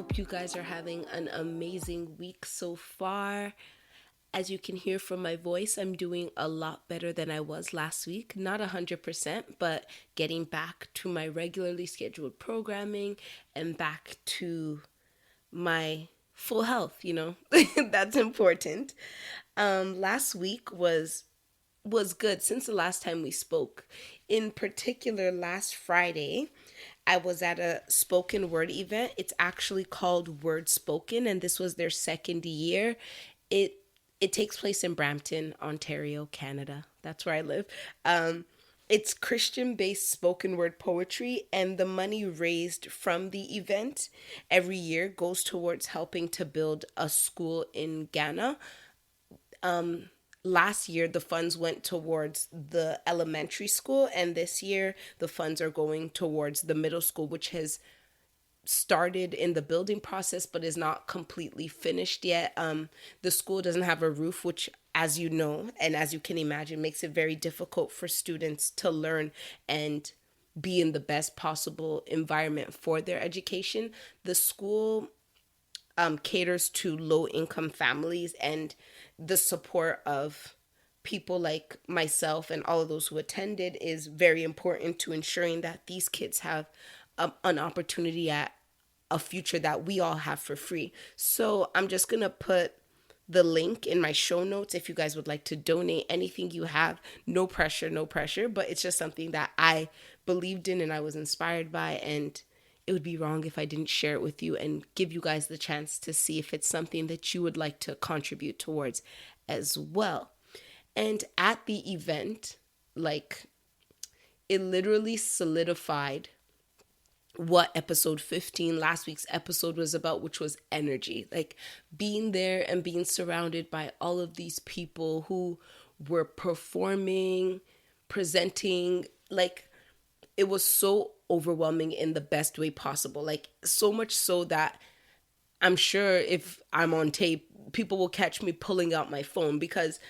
hope you guys are having an amazing week so far. As you can hear from my voice, I'm doing a lot better than I was last week. Not 100%, but getting back to my regularly scheduled programming and back to my full health. That's important. Last week was good since the last time we spoke. In particular, last Friday, I was at a spoken word event. It's actually called Word Spoken, and this was their second year. It it takes place in Brampton, Ontario, Canada. That's where I live. It's Christian based spoken word poetry, and the money raised from the event every year goes towards helping to build a school in Ghana. Last year the funds went towards the elementary school, and this year the funds are going towards the middle school, which has started in the building process but is not completely finished yet. The school doesn't have a roof, which, as you know and as you can imagine, makes it very difficult for students to learn and be in the best possible environment for their education. The school caters to low income families, and the support of people like myself and all of those who attended is very important to ensuring that these kids have an opportunity at a future that we all have for free. So I'm just going to put the link in my show notes if you guys would like to donate anything you have. No pressure, no pressure, but it's just something that I believed in and I was inspired by, and it would be wrong if I didn't share it with you and give you guys the chance to see if it's something that you would like to contribute towards as well. And at the event, like, it literally solidified what episode 15, last week's episode, was about, which was energy. Like, being there and being surrounded by all of these people who were performing, presenting, like, it was so overwhelming in the best way possible. Like, so much so that I'm sure if I'm on tape, people will catch me pulling out my phone, because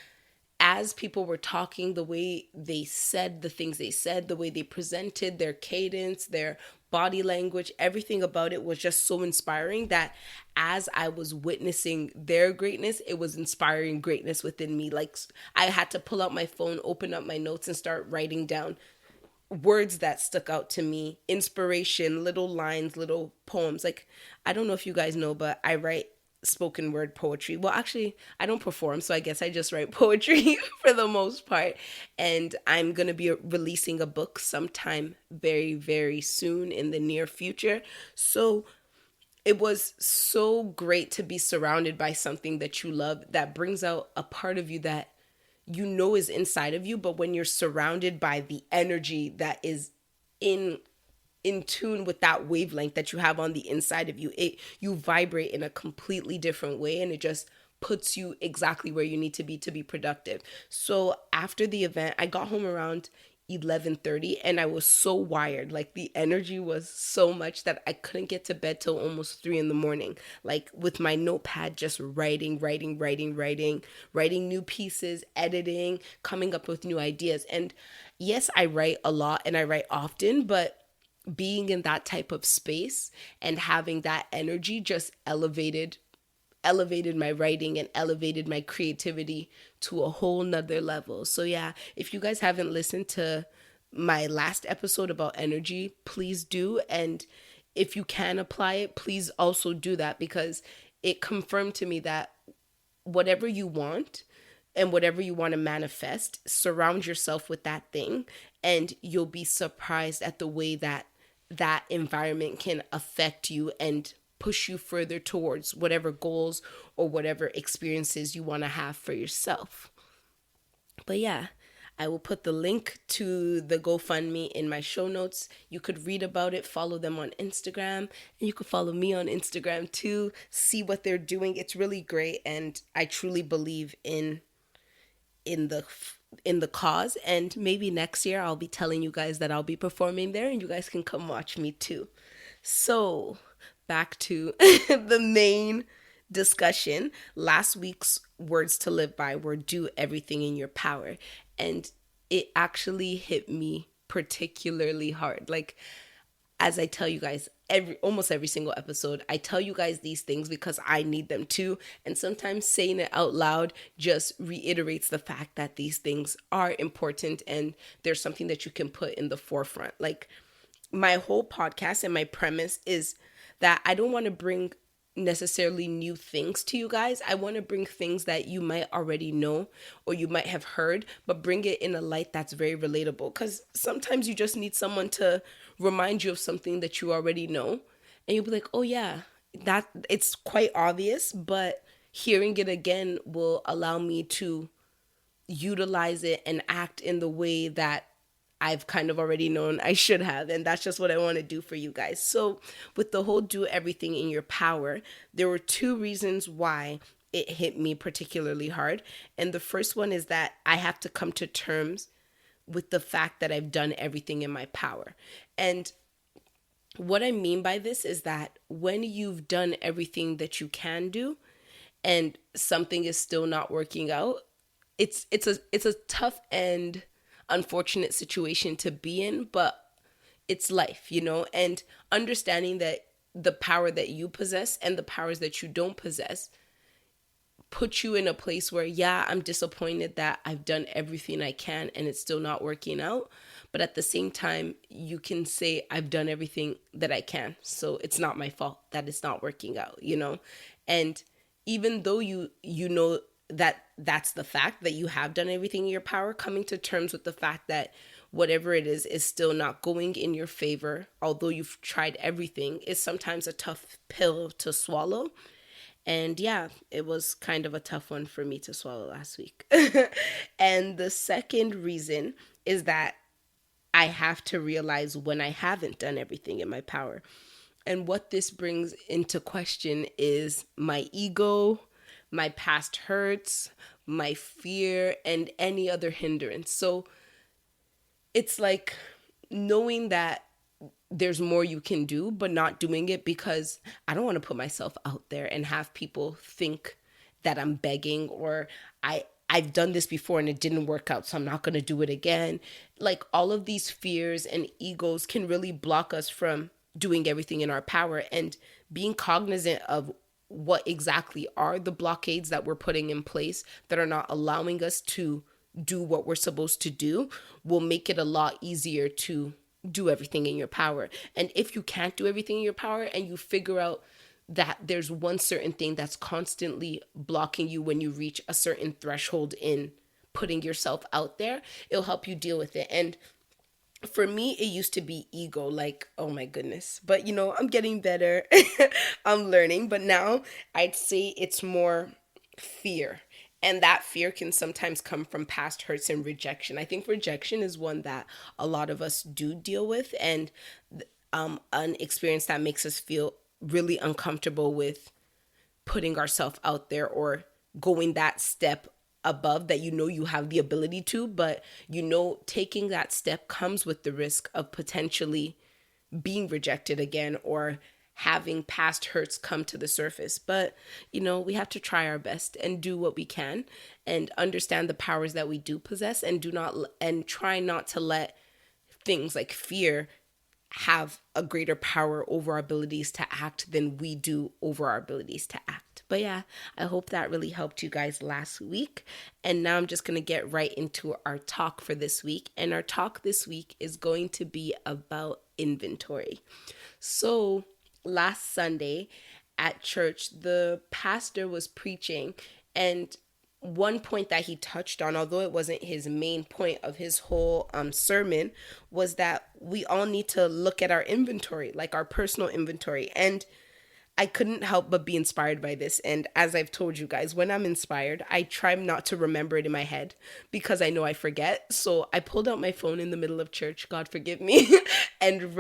as people were talking, the way they said the things they said, the way they presented, their cadence, their body language, everything about it was just so inspiring that as I was witnessing their greatness, it was inspiring greatness within me. Like, I had to pull out my phone, open up my notes, and start writing down words that stuck out to me, inspiration, little lines, little poems. Like, I don't know if you guys know, but I write spoken word poetry. Well, actually, I don't perform, so I guess I just write poetry for the most part. And I'm going to be releasing a book sometime very, very soon in the near future. So it was so great to be surrounded by something that you love, that brings out a part of you that you know is inside of you, but when you're surrounded by the energy that is in tune with that wavelength that you have on the inside of you, you vibrate in a completely different way, and it just puts you exactly where you need to be productive. So after the event, I got home around 11:30, and I was so wired. Like, the energy was so much that I couldn't get to bed till almost 3 in the morning, like with my notepad, just writing new pieces, editing, coming up with new ideas. And yes, I write a lot and I write often, but being in that type of space and having that energy just elevated my writing and elevated my creativity to a whole nother level. So yeah, if you guys haven't listened to my last episode about energy, please do. And if you can apply it, please also do that, because it confirmed to me that whatever you want and whatever you want to manifest, surround yourself with that thing, and you'll be surprised at the way that that environment can affect you and push you further towards whatever goals or whatever experiences you want to have for yourself. But yeah, I will put the link to the GoFundMe in my show notes. You could read about it, follow them on Instagram, and you could follow me on Instagram too, see what they're doing. It's really great, and I truly believe in the in the cause, and maybe next year I'll be telling you guys that I'll be performing there and you guys can come watch me too. So, back to the main discussion. Last week's words to live by were do everything in your power, and it actually hit me particularly hard. Like, as I tell you guys almost every single episode, I tell you guys these things because I need them too. And sometimes saying it out loud just reiterates the fact that these things are important and there's something that you can put in the forefront. Like, my whole podcast and my premise is that I don't want to bring necessarily new things to you guys. I want to bring things that you might already know or you might have heard, but bring it in a light that's very relatable. Because sometimes you just need someone to remind you of something that you already know. And you'll be like, oh, yeah, that it's quite obvious, but hearing it again will allow me to utilize it and act in the way that I've kind of already known I should have. And that's just what I want to do for you guys. So, with the whole do everything in your power, there were two reasons why it hit me particularly hard. And the first one is that I have to come to terms with the fact that I've done everything in my power. And what I mean by this is that when you've done everything that you can do and something is still not working out, it's a tough and unfortunate situation to be in, but it's life, and understanding that the power that you possess and the powers that you don't possess put you in a place where, yeah, I'm disappointed that I've done everything I can and it's still not working out. But at the same time, you can say, I've done everything that I can. So it's not my fault that it's not working out. And even though you know that that's the fact that you have done everything in your power, coming to terms with the fact that whatever it is still not going in your favor, although you've tried everything, is sometimes a tough pill to swallow. And yeah, it was kind of a tough one for me to swallow last week. And the second reason is that I have to realize when I haven't done everything in my power. And what this brings into question is my ego, my past hurts, my fear, and any other hindrance. So it's like knowing that there's more you can do, but not doing it because I don't want to put myself out there and have people think that I'm begging or I've done this before and it didn't work out, so I'm not going to do it again. Like, all of these fears and egos can really block us from doing everything in our power, and being cognizant of what exactly are the blockades that we're putting in place that are not allowing us to do what we're supposed to do will make it a lot easier to do everything in your power. And if you can't do everything in your power and you figure out that there's one certain thing that's constantly blocking you when you reach a certain threshold in putting yourself out there, it'll help you deal with it. And for me, it used to be ego, like, oh my goodness. But I'm getting better. I'm learning. But now I'd say it's more fear. And that fear can sometimes come from past hurts and rejection. I think rejection is one that a lot of us do deal with, and an experience that makes us feel really uncomfortable with putting ourselves out there or going that step above that you have the ability to, but taking that step comes with the risk of potentially being rejected again or having past hurts come to the surface. But we have to try our best and do what we can and understand the powers that we do possess, and try not to let things like fear have a greater power over our abilities to act than we do over our abilities to act. But yeah, I hope that really helped you guys last week. And now I'm just going to get right into our talk for this week. And our talk this week is going to be about inventory. So last Sunday at church, the pastor was preaching, and one point that he touched on, although it wasn't his main point of his whole sermon, was that we all need to look at our inventory, like our personal inventory. And I couldn't help but be inspired by this. And as I've told you guys, when I'm inspired, I try not to remember it in my head because I know I forget. So I pulled out my phone in the middle of church, God forgive me, and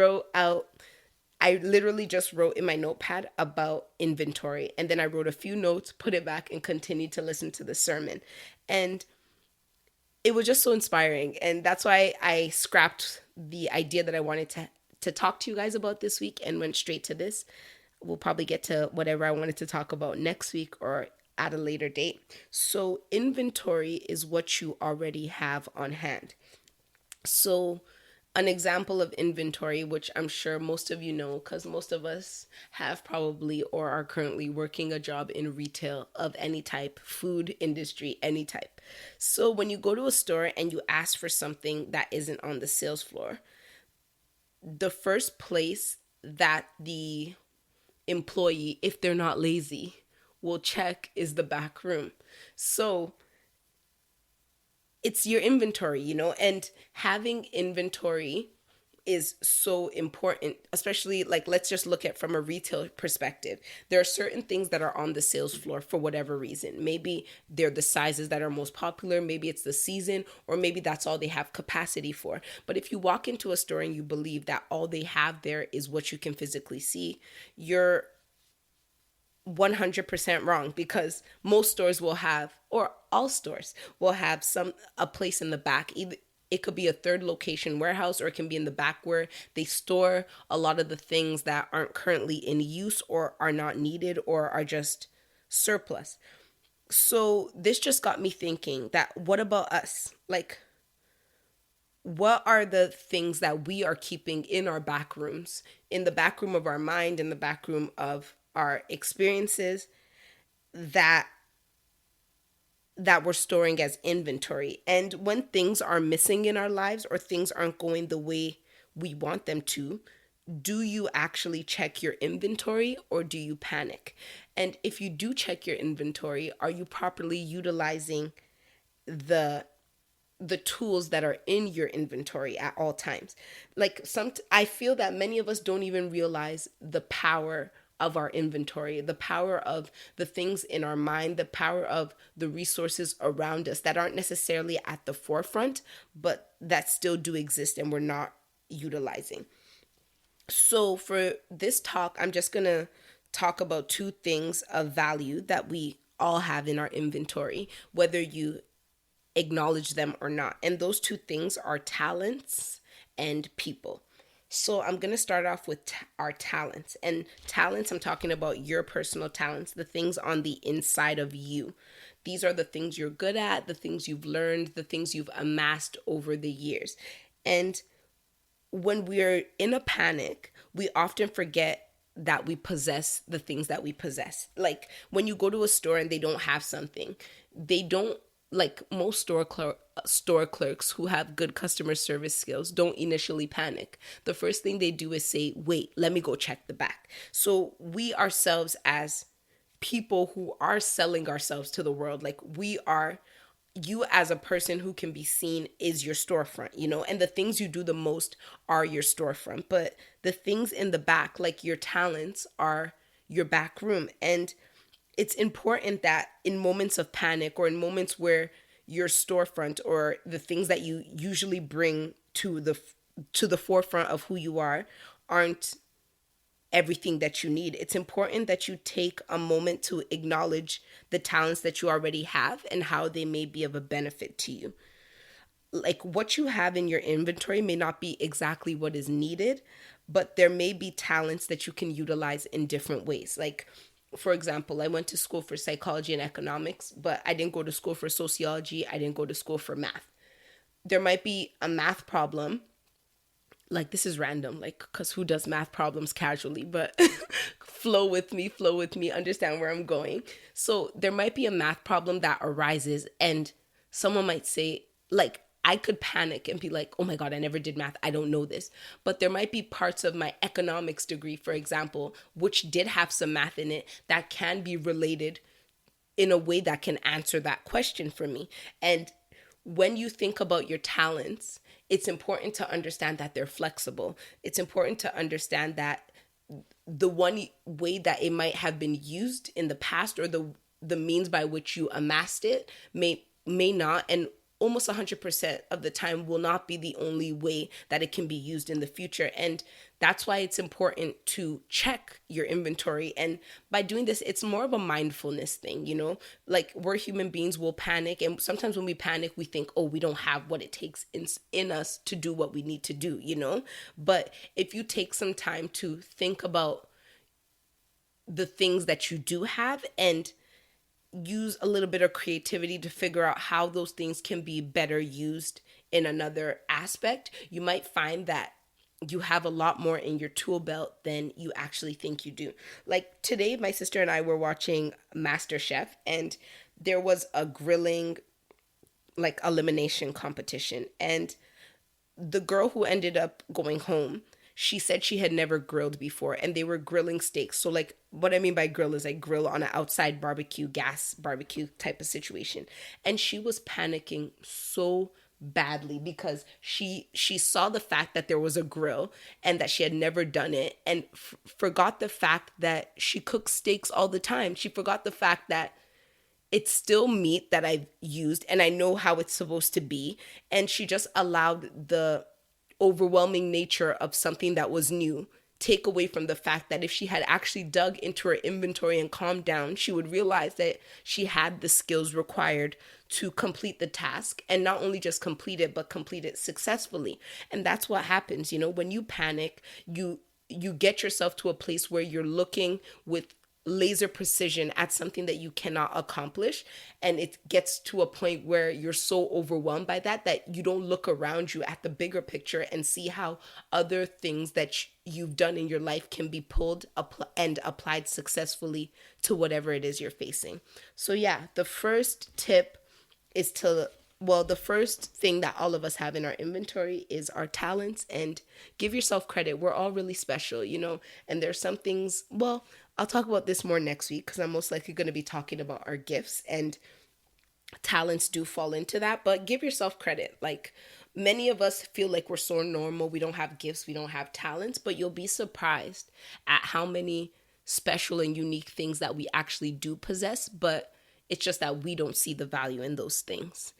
I literally just wrote in my notepad about inventory. And then I wrote a few notes, put it back, and continued to listen to the sermon. And it was just so inspiring. And that's why I scrapped the idea that I wanted to talk to you guys about this week and went straight to this. We'll probably get to whatever I wanted to talk about next week or at a later date. So inventory is what you already have on hand. So An example of inventory, which I'm sure most of you know, because most of us have probably or are currently working a job in retail of any type, food industry, any type. So when you go to a store and you ask for something that isn't on the sales floor, the first place that the employee, if they're not lazy, will check is the back room. So it's your inventory, and having inventory is so important, especially like let's just look at from a retail perspective. There are certain things that are on the sales floor for whatever reason. Maybe they're the sizes that are most popular, maybe it's the season, or maybe that's all they have capacity for. But if you walk into a store and you believe that all they have there is what you can physically see, you're 100% wrong, because most stores will have, or all stores will have some a place in the back. Either it could be a third location warehouse, or it can be in the back where they store a lot of the things that aren't currently in use or are not needed or are just surplus. So this just got me thinking that what about us? Like, what are the things that we are keeping in our back rooms, in the back room of our mind, in the back room of our experiences, that we're storing as inventory? And when things are missing in our lives or things aren't going the way we want them to, do you actually check your inventory or do you panic? And if you do check your inventory, are you properly utilizing the tools that are in your inventory at all times? Like I feel that many of us don't even realize the power of our inventory, the power of the things in our mind, the power of the resources around us that aren't necessarily at the forefront, but that still do exist and we're not utilizing. So for this talk, I'm just going to talk about two things of value that we all have in our inventory, whether you acknowledge them or not. And those two things are talents and people. So I'm going to start off with our talents. And talents, I'm talking about your personal talents, the things on the inside of you. These are the things you're good at, the things you've learned, the things you've amassed over the years. And when we're in a panic, we often forget that we possess the things that we possess. Like when you go to a store and they don't have something, they don't, like most store clerks who have good customer service skills don't initially panic. The first thing they do is say, wait, let me go check the back. So we ourselves, as people who are selling ourselves to the world, like we are, you as a person who can be seen is your storefront, and the things you do the most are your storefront. But the things in the back, like your talents, are your back room. And it's important that in moments of panic or in moments where your storefront or the things that you usually bring to the forefront of who you are aren't everything that you need, it's important that you take a moment to acknowledge the talents that you already have and how they may be of a benefit to you. Like what you have in your inventory may not be exactly what is needed, but there may be talents that you can utilize in different ways. Like, for example, I went to school for psychology and economics, but I didn't go to school for sociology. I didn't go to school for math. There might be a math problem, like this is random, like, because who does math problems casually? But flow with me, understand where I'm going. So there might be a math problem that arises and someone might say, like, I could panic and be like, oh my God, I never did math, I don't know this. But there might be parts of my economics degree, for example, which did have some math in it that can be related in a way that can answer that question for me. And when you think about your talents, it's important to understand that they're flexible. It's important to understand that the one way that it might have been used in the past, or the means by which you amassed it, may not, and almost 100% of the time will not be the only way that it can be used in the future. And that's why it's important to check your inventory. And by doing this, it's more of a mindfulness thing, like we're human beings, will panic. And sometimes when we panic, we think, oh, we don't have what it takes in us to do what we need to do, But if you take some time to think about the things that you do have and use a little bit of creativity to figure out how those things can be better used in another aspect, you might find that you have a lot more in your tool belt than you actually think you do. Like today, my sister and I were watching MasterChef, and there was a grilling, like, elimination competition. And the girl who ended up going home, she said she had never grilled before, and they were grilling steaks. So, like, what I mean by grill is like grill on an outside barbecue, gas barbecue type of situation. And she was panicking so badly because she saw the fact that there was a grill and that she had never done it, and forgot the fact that she cooks steaks all the time. She forgot the fact that it's still meat that I've used and I know how it's supposed to be. And she just allowed the overwhelming nature of something that was new take away from the fact that if she had actually dug into her inventory and calmed down, she would realize that she had the skills required to complete the task, and not only just complete it, but complete it successfully. And that's what happens, when you panic, you get yourself to a place where you're looking with laser precision at something that you cannot accomplish, and it gets to a point where you're so overwhelmed by that you don't look around you at the bigger picture and see how other things that you've done in your life can be pulled up and applied successfully to whatever it is you're facing. So yeah, the first tip is to, well, the first thing that all of us have in our inventory is our talents, and give yourself credit. We're all really special, and there's some things, well, I'll talk about this more next week because I'm most likely going to be talking about our gifts, and talents do fall into that, but give yourself credit. Like, many of us feel like we're so normal. We don't have gifts, we don't have talents, but you'll be surprised at how many special and unique things that we actually do possess, but it's just that we don't see the value in those things.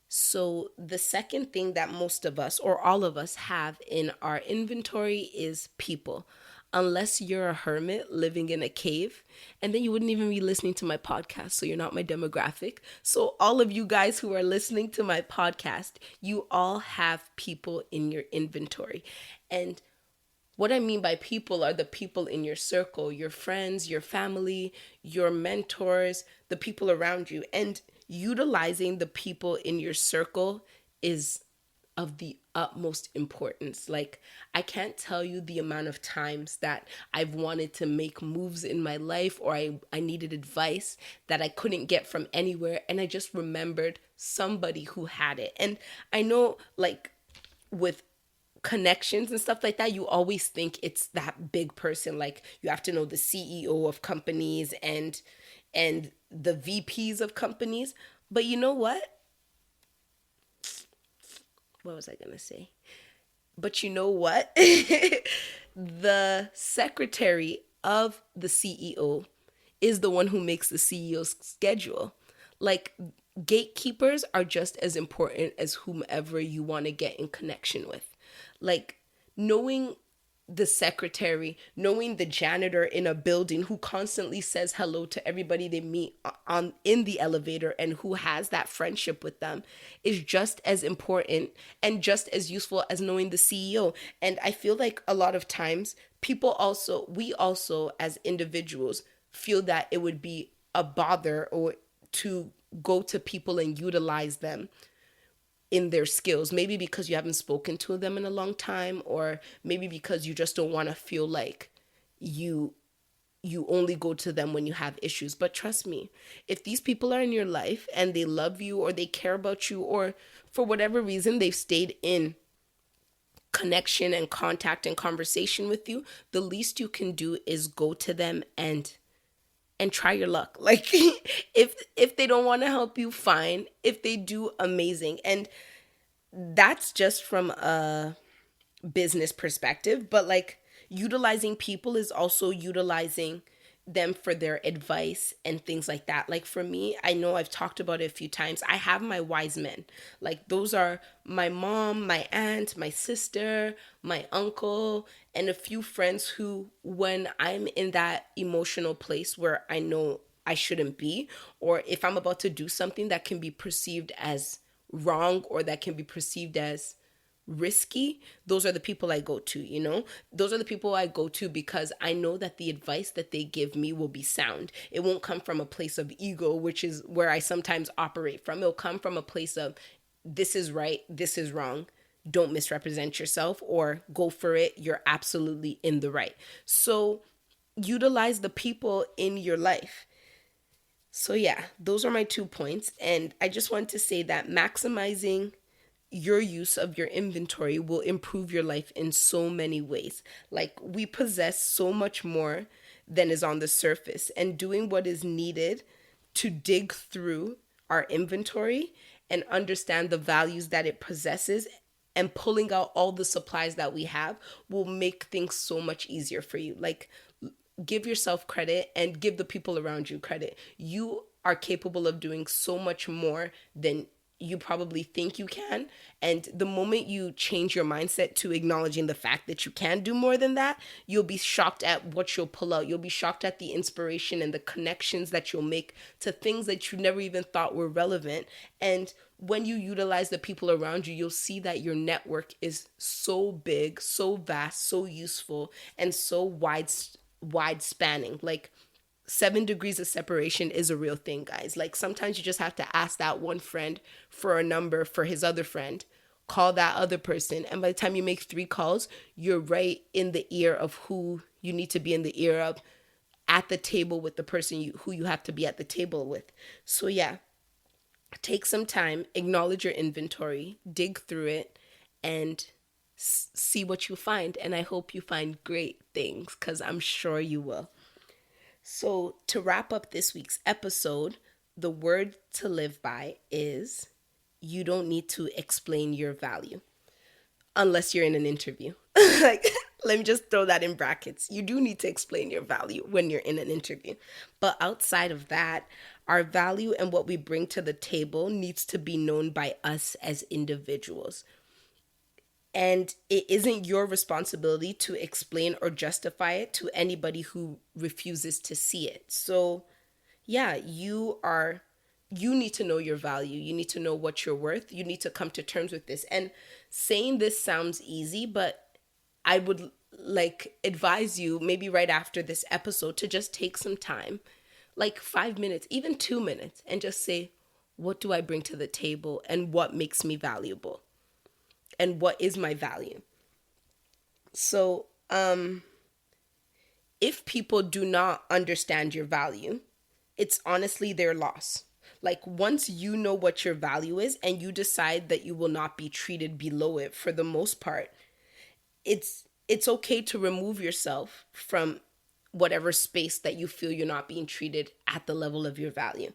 So the second thing that most of us or all of us have in our inventory is people. Unless you're a hermit living in a cave, and then you wouldn't even be listening to my podcast, so you're not my demographic. So all of you guys who are listening to my podcast, you all have people in your inventory. And what I mean by people are the people in your circle, your friends, your family, your mentors, the people around you. And utilizing the people in your circle is of the utmost importance. Like, I can't tell you the amount of times that I've wanted to make moves in my life, or I needed advice that I couldn't get from anywhere. And I just remembered somebody who had it. And I know, like, with connections and stuff like that, you always think it's that big person. Like, you have to know the CEO of companies and the VPs of companies. But you know what was I going to say? But you know what? The secretary of the CEO is the one who makes the CEO's schedule. Like, gatekeepers are just as important as whomever you want to get in connection with. Like, knowing the secretary, knowing the janitor in a building who constantly says hello to everybody they meet on in the elevator and who has that friendship with them is just as important and just as useful as knowing the CEO. And I feel like a lot of times we also as individuals feel that it would be a bother or to go to people and utilize them in their skills, maybe because you haven't spoken to them in a long time, or maybe because you just don't want to feel like you only go to them when you have issues. But trust me, if these people are in your life and they love you or they care about you, or for whatever reason they've stayed in connection and contact and conversation with you, the least you can do is go to them and try your luck. Like, if they don't want to help you, fine. If they do, amazing. And that's just from a business perspective, but like, utilizing people is also utilizing them for their advice and things like that. Like, for me, I know I've talked about it a few times. I have my wise men. Like, those are my mom, my aunt, my sister, my uncle, and a few friends who, when I'm in that emotional place where I know I shouldn't be, or if I'm about to do something that can be perceived as wrong or that can be perceived as risky, those are the people I go to. Those are the people I go to because I know that the advice that they give me will be sound. It won't come from a place of ego, which is where I sometimes operate from. It'll come from a place of this is right, this is wrong. Don't misrepresent yourself or go for it. You're absolutely in the right. So utilize the people in your life. So, yeah, those are my 2 points. And I just want to say that maximizing your use of your inventory will improve your life in so many ways. Like, we possess so much more than is on the surface, and doing what is needed to dig through our inventory and understand the values that it possesses and pulling out all the supplies that we have will make things so much easier for you. Like, give yourself credit and give the people around you credit. You are capable of doing so much more than you probably think you can. And the moment you change your mindset to acknowledging the fact that you can do more than that, you'll be shocked at what you'll pull out. You'll be shocked at the inspiration and the connections that you'll make to things that you never even thought were relevant. And when you utilize the people around you, you'll see that your network is so big, so vast, so useful, and so wide spanning. Like, 7 degrees of separation is a real thing, guys. Like, sometimes you just have to ask that one friend for a number for his other friend, call that other person, and by the time you make 3 calls, you're right in the ear of who you need to be in the ear of, at the table with the person who you have to be at the table with. So, yeah, take some time, acknowledge your inventory, dig through it, and see what you find. And I hope you find great things, because I'm sure you will. So, to wrap up this week's episode, the word to live by is you don't need to explain your value unless you're in an interview. Like, let me just throw that in brackets. You do need to explain your value when you're in an interview. But outside of that, our value and what we bring to the table needs to be known by us as individuals. And it isn't your responsibility to explain or justify it to anybody who refuses to see it. So, yeah, you need to know your value. You need to know what you're worth. You need to come to terms with this. And saying this sounds easy, but I would advise you maybe right after this episode to just take some time, like 5 minutes, even 2 minutes, and just say, what do I bring to the table and what makes me valuable? And what is my value? So, if people do not understand your value, it's honestly their loss. Like, once you know what your value is and you decide that you will not be treated below it for the most part, it's okay to remove yourself from whatever space that you feel you're not being treated at the level of your value.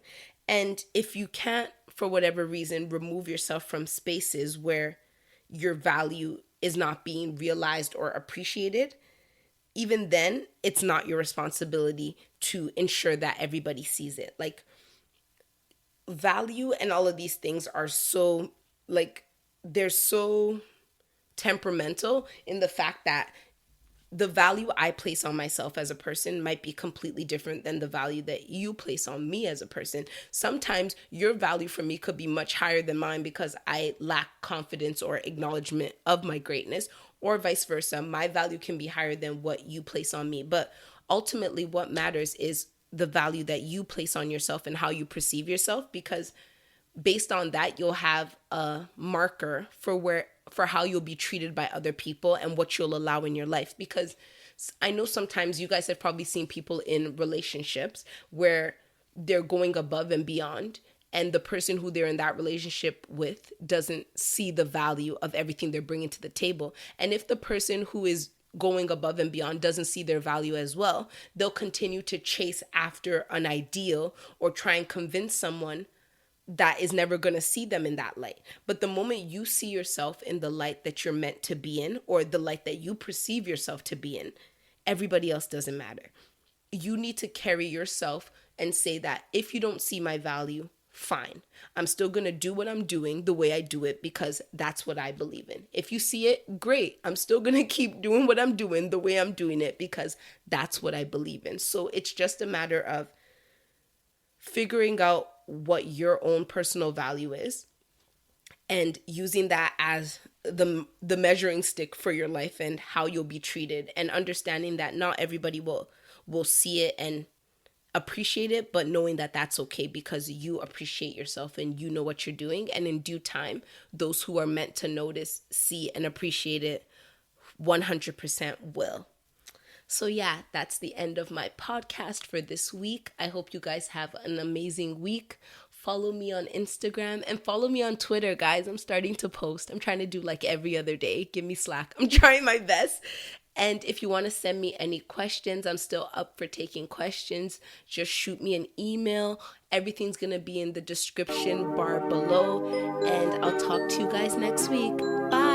And if you can't, for whatever reason, remove yourself from spaces where your value is not being realized or appreciated, even then, it's not your responsibility to ensure that everybody sees it. Like, value and all of these things are so, they're so temperamental in the fact that the value I place on myself as a person might be completely different than the value that you place on me as a person. Sometimes your value for me could be much higher than mine because I lack confidence or acknowledgement of my greatness, or vice versa. My value can be higher than what you place on me. But ultimately, what matters is the value that you place on yourself and how you perceive yourself, because based on that, you'll have a marker for how you'll be treated by other people and what you'll allow in your life. Because I know sometimes you guys have probably seen people in relationships where they're going above and beyond, and the person who they're in that relationship with doesn't see the value of everything they're bringing to the table. And if the person who is going above and beyond doesn't see their value as well, they'll continue to chase after an ideal or try and convince someone that is never going to see them in that light. But the moment you see yourself in the light that you're meant to be in, or the light that you perceive yourself to be in, everybody else doesn't matter. You need to carry yourself and say that if you don't see my value, fine. I'm still going to do what I'm doing the way I do it because that's what I believe in. If you see it, great. I'm still going to keep doing what I'm doing the way I'm doing it because that's what I believe in. So it's just a matter of figuring out what your own personal value is and using that as the measuring stick for your life and how you'll be treated, and understanding that not everybody will see it and appreciate it, but knowing that that's okay because you appreciate yourself and you know what you're doing. And in due time, those who are meant to notice, see, and appreciate it 100% will. So, yeah, that's the end of my podcast for this week. I hope you guys have an amazing week. Follow me on Instagram and follow me on Twitter, guys. I'm starting to post. I'm trying to do like every other day. Give me slack. I'm trying my best. And if you want to send me any questions, I'm still up for taking questions. Just shoot me an email. Everything's going to be in the description bar below. And I'll talk to you guys next week. Bye.